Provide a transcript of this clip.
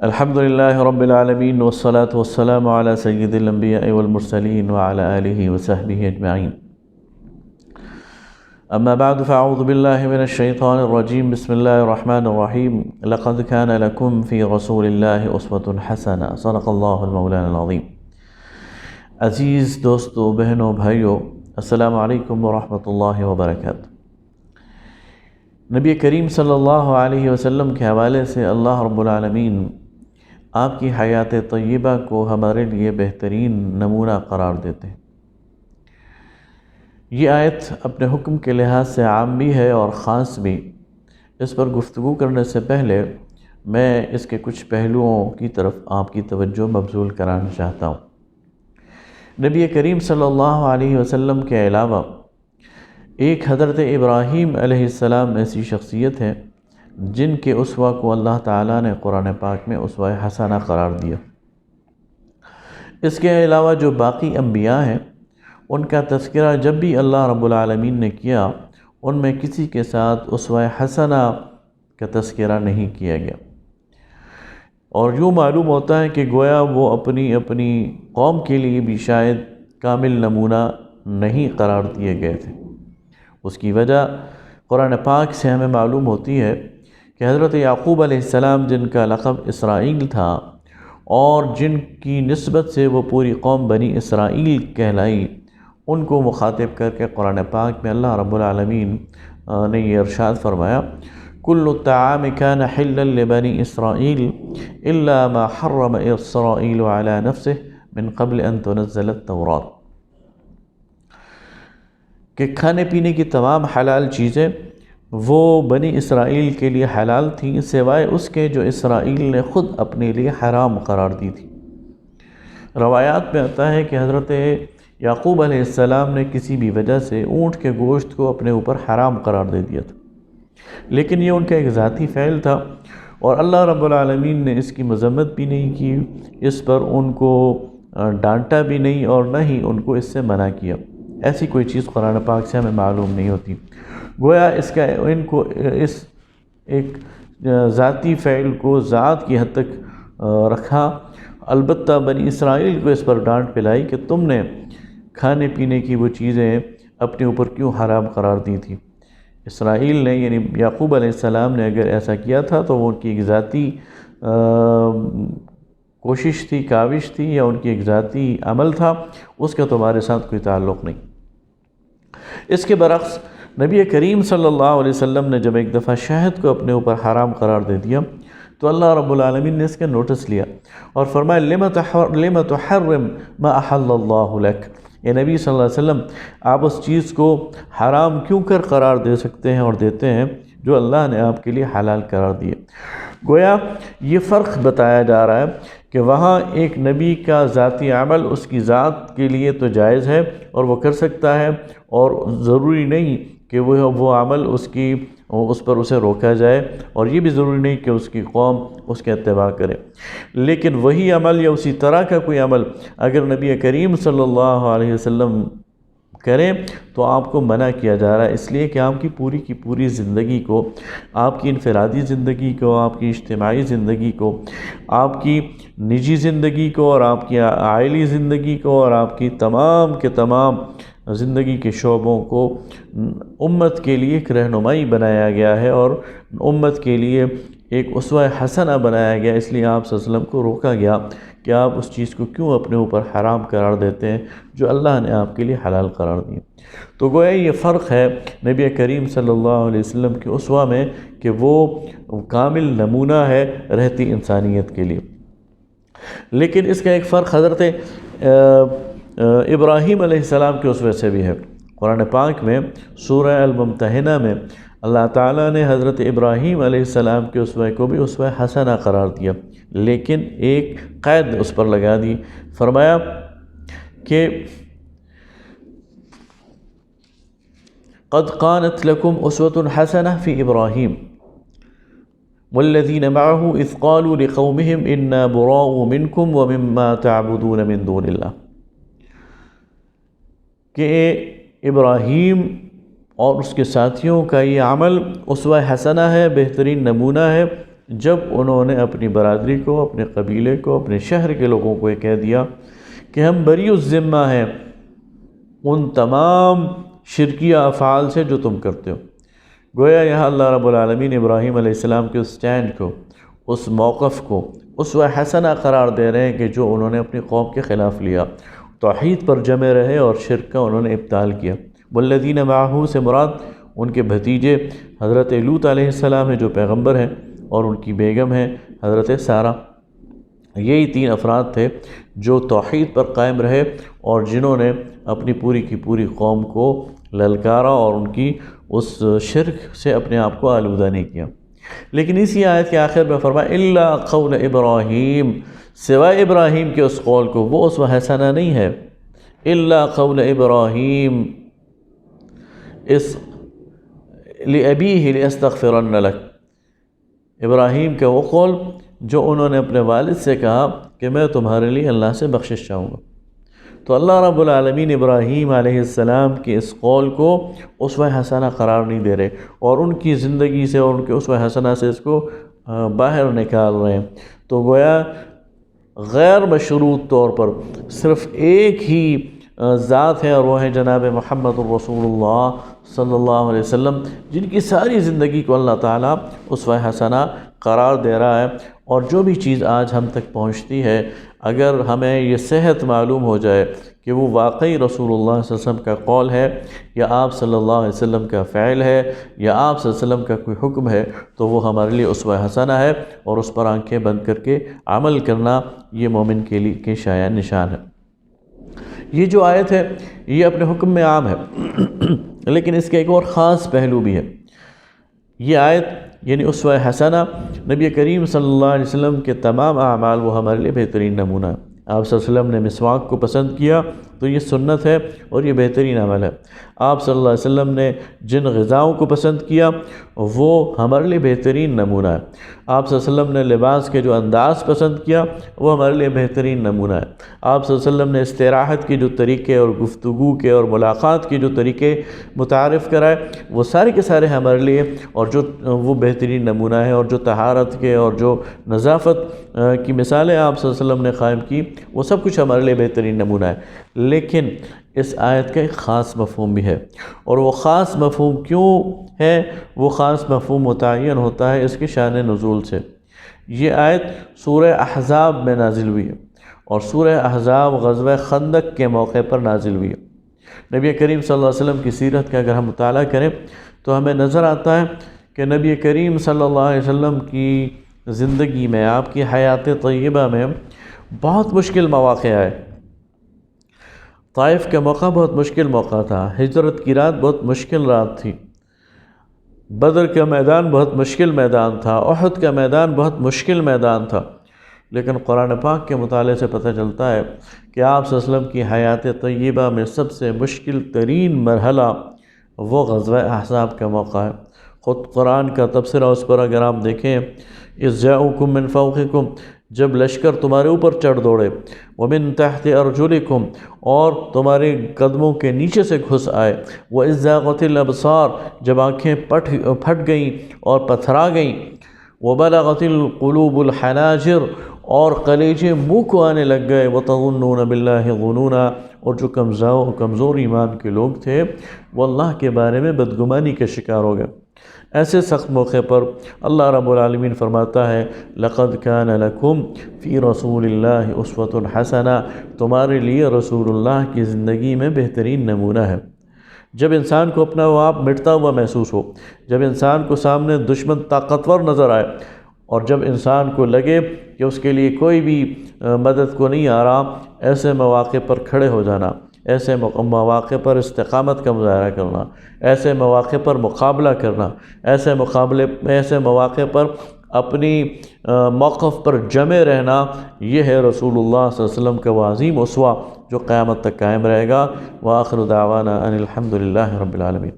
الحمد لله رب العالمين والصلاة والسلام على سيد الأنبياء والمرسلين وعلى آله وصحبه أجمعين. أما بعد فأعوذ بالله من الشيطان الرجيم. بسم الله الرحمن الرحيم. لقد كان لكم في رسول الله أسوة حسنة. صدق الله المولانا العظيم. عزیز دوستو، بہنوں، بھائیو، السلام علیکم ورحمۃ اللہ وبرکاتہ. نبی کریم صلی اللہ علیہ وسلم کے حوالے سے اللہ رب العالمین آپ کی حیات طیبہ کو ہمارے لیے بہترین نمونہ قرار دیتے ہیں. یہ آیت اپنے حکم کے لحاظ سے عام بھی ہے اور خاص بھی. اس پر گفتگو کرنے سے پہلے میں اس کے کچھ پہلوؤں کی طرف آپ کی توجہ مبذول کرانا چاہتا ہوں. نبی کریم صلی اللہ علیہ وسلم کے علاوہ ایک حضرت ابراہیم علیہ السلام ایسی شخصیت ہے جن کے اسوہ کو اللہ تعالیٰ نے قرآن پاک میں اسوہ حسنہ قرار دیا. اس کے علاوہ جو باقی انبیاء ہیں ان کا تذکرہ جب بھی اللہ رب العالمین نے کیا ان میں کسی کے ساتھ اسوہ حسنہ کا تذکرہ نہیں کیا گیا، اور یوں معلوم ہوتا ہے کہ گویا وہ اپنی قوم کے لیے بھی شاید کامل نمونہ نہیں قرار دیے گئے تھے. اس کی وجہ قرآن پاک سے ہمیں معلوم ہوتی ہے کہ حضرت یعقوب علیہ السلام، جن کا لقب اسرائیل تھا اور جن کی نسبت سے وہ پوری قوم بنی اسرائیل کہلائی، ان کو مخاطب کر کے قرآن پاک میں اللہ رب العالمین نے یہ ارشاد فرمایا: کل الطعام کان حلا لبنی اسرائیل الا ما حرم اسرائیل علی نفسہ من قبل ان تنزل التوراۃ. کہ کھانے پینے کی تمام حلال چیزیں وہ بنی اسرائیل کے لیے حلال تھیں سوائے اس کے جو اسرائیل نے خود اپنے لیے حرام قرار دی تھی. روایات میں آتا ہے کہ حضرت یعقوب علیہ السلام نے کسی بھی وجہ سے اونٹ کے گوشت کو اپنے اوپر حرام قرار دے دیا تھا، لیکن یہ ان کا ایک ذاتی فعل تھا اور اللہ رب العالمین نے اس کی مذمت بھی نہیں کی، اس پر ان کو ڈانٹا بھی نہیں اور نہ ہی ان کو اس سے منع کیا. ایسی کوئی چیز قرآن پاک سے ہمیں معلوم نہیں ہوتی. گویا ان کو اس ایک ذاتی فعل کو ذات کی حد تک رکھا. البتہ بنی اسرائیل کو اس پر ڈانٹ پلائی کہ تم نے کھانے پینے کی وہ چیزیں اپنے اوپر کیوں حرام قرار دی تھی. اسرائیل نے یعنی یعقوب علیہ السلام نے اگر ایسا کیا تھا تو وہ ان کی ایک ذاتی کوشش تھی، کاوش تھی، یا ان کی ایک ذاتی عمل تھا، اس کا تمہارے ساتھ کوئی تعلق نہیں. اس کے برعکس نبی کریم صلی اللہ علیہ وسلم نے جب ایک دفعہ شہد کو اپنے اوپر حرام قرار دے دیا تو اللہ رب العالمین نے اس کا نوٹس لیا اور فرمایا: لِمَ تُحَرِّمُ مَا أَحَلَّ اللَّهُ لَكَ. اے نبی صلی اللہ علیہ وسلم، آپ اس چیز کو حرام کیوں کر قرار دے سکتے ہیں اور دیتے ہیں جو اللہ نے آپ کے لیے حلال قرار دیے. گویا یہ فرق بتایا جا رہا ہے کہ وہاں ایک نبی کا ذاتی عمل اس کی ذات کے لیے تو جائز ہے اور وہ کر سکتا ہے، اور ضروری نہیں کہ وہ عمل اس پر اسے روکا جائے، اور یہ بھی ضروری نہیں کہ اس کی قوم اس کے اتباع کرے. لیکن وہی عمل یا اسی طرح کا کوئی عمل اگر نبی کریم صلی اللہ علیہ وسلم کریں تو آپ کو منع کیا جا رہا ہے، اس لیے کہ آپ کی پوری زندگی کو، آپ کی انفرادی زندگی کو، آپ کی اجتماعی زندگی کو، آپ کی نجی زندگی کو، اور آپ کی عائلی زندگی کو، اور آپ کی تمام کے تمام زندگی کے شعبوں کو امت کے لیے ایک رہنمائی بنایا گیا ہے اور امت کے لیے ایک اسوہ حسنہ بنایا گیا. اس لیے آپ صلی اللہ علیہ وسلم کو روکا گیا کہ آپ اس چیز کو کیوں اپنے اوپر حرام قرار دیتے ہیں جو اللہ نے آپ کے لیے حلال قرار دی. تو گویا یہ فرق ہے نبی کریم صلی اللہ علیہ وسلم کے اسوہ میں کہ وہ کامل نمونہ ہے رہتی انسانیت کے لیے. لیکن اس کا ایک فرق حضرت ابراہیم علیہ السلام کے اسوے سے بھی ہے. قرآن پاک میں سورہ الممتحنہ میں اللہ تعالیٰ نے حضرت ابراہیم علیہ السلام کے اسوے کو بھی اسوہ حسنہ قرار دیا، لیکن ایک قید اس پر لگا دی. فرمایا کہ قد كانت لكم اسوة حسنة في ابراہیم والذین معه اذ قالوا لقومهم انا براء منكم ومما تعبدون من دون اللہ. کہ ابراہیم اور اس کے ساتھیوں کا یہ عمل اسوہ حسنہ ہے، بہترین نمونہ ہے جب انہوں نے اپنی برادری کو، اپنے قبیلے کو، اپنے شہر کے لوگوں کو یہ کہہ دیا کہ ہم بری الذمہ ہیں ان تمام شرکیہ افعال سے جو تم کرتے ہو۔ گویا یہاں اللہ رب العالمین ابراہیم علیہ السلام کے اس سٹینڈ کو، اس موقف کو اسوہ حسنہ قرار دے رہے ہیں کہ جو انہوں نے اپنی قوم کے خلاف لیا، توحید پر جمے رہے اور شرک کا انہوں نے ابطال کیا۔ والذین معہ سے مراد ان کے بھتیجے حضرت لوط علیہ السلام ہیں جو پیغمبر ہیں، اور ان کی بیگم ہیں حضرت سارہ۔ یہی 3 افراد تھے جو توحید پر قائم رہے اور جنہوں نے اپنی پوری کی پوری قوم کو للکارا اور ان کی اس شرک سے اپنے آپ کو آلودہ نہیں کیا۔ لیکن اسی آیت کے آخر میں فرمایا الا قول ابراہیم، سوائے ابراہیم کے اس قول کو، وہ اسوہ حسنہ نہیں ہے۔ الا قول ابراہیم اس لأبیہ لأستغفرن لک، ابراہیم کا وہ قول جو انہوں نے اپنے والد سے کہا کہ میں تمہارے لیے اللہ سے بخشش چاہوں گا۔ تو اللہ رب العالمین ابراہیم علیہ السلام کے اس قول کو اسوہ حسنہ قرار نہیں دے رہے، اور ان کی زندگی سے اور ان کے اسوہ حسنہ سے اس کو باہر نکال رہے ہیں۔ تو گویا غیر مشروط طور پر صرف ایک ہی ذات ہے، اور وہ ہے جناب محمد الرسول اللہ صلی اللہ علیہ وسلم، جن کی ساری زندگی کو اللہ تعالیٰ اسوہ حسنہ قرار دے رہا ہے۔ اور جو بھی چیز آج ہم تک پہنچتی ہے، اگر ہمیں یہ صحت معلوم ہو جائے کہ وہ واقعی رسول اللہ صلی اللہ علیہ وسلم کا قول ہے، یا آپ صلی اللہ علیہ وسلم کا فعل ہے، یا آپ صلی اللہ علیہ وسلم کا کوئی حکم ہے، تو وہ ہمارے لیے اسوہ حسنہ ہے، اور اس پر آنکھیں بند کر کے عمل کرنا یہ مومن کے لیے کے شایان نشان ہے۔ یہ جو آیت ہے یہ اپنے حکم میں عام ہے، لیکن اس کے ایک اور خاص پہلو بھی ہے۔ یہ آیت یعنی اسوہ حسنہ نبی کریم صلی اللہ علیہ وسلم کے تمام اعمال وہ ہمارے لیے بہترین نمونہ ہے۔ آپ صلی اللہ علیہ وسلم نے مسواک کو پسند کیا تو یہ سنت ہے اور یہ بہترین عمل ہے۔ آپ صلی اللہ علیہ وسلم نے جن غذاؤں کو پسند کیا وہ ہمارے لیے بہترین نمونہ ہے۔ آپ صلی اللہ علیہ وسلم نے لباس کے جو انداز پسند کیا وہ ہمارے لیے بہترین نمونہ ہے۔ آپ صلی اللہ علیہ وسلم نے استراحت کی جو طریقے اور گفتگو کے اور ملاقات کے جو طریقے متعارف کرائے وہ سارے کے سارے ہمارے لیے، اور جو وہ بہترین نمونہ ہے، اور جو طہارت کے اور جو نظافت کی مثالیں آپ صلی اللہ علیہ وسلم نے قائم کی وہ سب کچھ ہمارے لیے بہترین نمونہ ہے۔ لیکن اس آیت کا ایک خاص مفہوم بھی ہے، اور وہ خاص مفہوم کیوں ہے؟ وہ خاص مفہوم متعین ہوتا ہے اس کی شان نزول سے۔ یہ آیت سورہ احزاب میں نازل ہوئی ہے، اور سورہ احزاب غزوہ خندق کے موقع پر نازل ہوئی ہے۔ نبی کریم صلی اللہ علیہ وسلم کی سیرت کا اگر ہم مطالعہ کریں تو ہمیں نظر آتا ہے کہ نبی کریم صلی اللہ علیہ وسلم کی زندگی میں، آپ کی حیات طیبہ میں بہت مشکل مواقع آئے۔ طائف کا موقع بہت مشکل موقع تھا، ہجرت کی رات بہت مشکل رات تھی، بدر کا میدان بہت مشکل میدان تھا، احد کا میدان بہت مشکل میدان تھا۔ لیکن قرآن پاک کے مطالعے سے پتہ چلتا ہے کہ آپ صلی اللہ علیہ وسلم کی حیات طیبہ میں سب سے مشکل ترین مرحلہ وہ غزوہ احزاب کا موقع ہے۔ خود قرآن کا تبصرہ اس پر اگر آپ دیکھیں، اذ جاؤکم من فوقکم، جب لشکر تمہارے اوپر چڑھ دوڑے، ومن تحت ارجلکم، اور تمہارے قدموں کے نیچے سے گھس آئے، وَإِذْ زَاغَتِ الْأَبْصَارُ، جب آنکھیں پھٹ گئیں اور پتھرا گئیں، وَبَلَغَتِ الْقُلُوبُ الْحَنَاجِرَ، اور کلیجے منہ کو آنے لگ گئے، وَتَظُنُّونَ بِاللَّهِ الظُّنُونَ، اور جو کمزور ایمان کے لوگ تھے وہ اللہ کے بارے میں بدگمانی کے شکار ہو گئے۔ ایسے سخت موقع پر اللہ رب العالمین فرماتا ہے لَقَدْ كَانَ لَكُمْ فِي رَسُولِ اللَّهِ أُسْوَةٌ حَسَنَةٌ، تمہارے لیے رسول اللہ کی زندگی میں بہترین نمونہ ہے۔ جب انسان کو اپنا وہ آپ مٹتا ہوا محسوس ہو، جب انسان کو سامنے دشمن طاقتور نظر آئے، اور جب انسان کو لگے کہ اس کے لیے کوئی بھی مدد کو نہیں آ رہا، ایسے مواقع پر کھڑے ہو جانا، ایسے مواقع پر استقامت کا مظاہرہ کرنا، ایسے مواقع پر مقابلہ کرنا، ایسے مواقع پر اپنی موقف پر جمے رہنا، یہ ہے رسول اللہ صلی اللہ علیہ وسلم کا وہ عظیم اسوہ جو قیامت تک قائم رہے گا۔ وآخر دعوانا ان الحمد للہ رب العالمین۔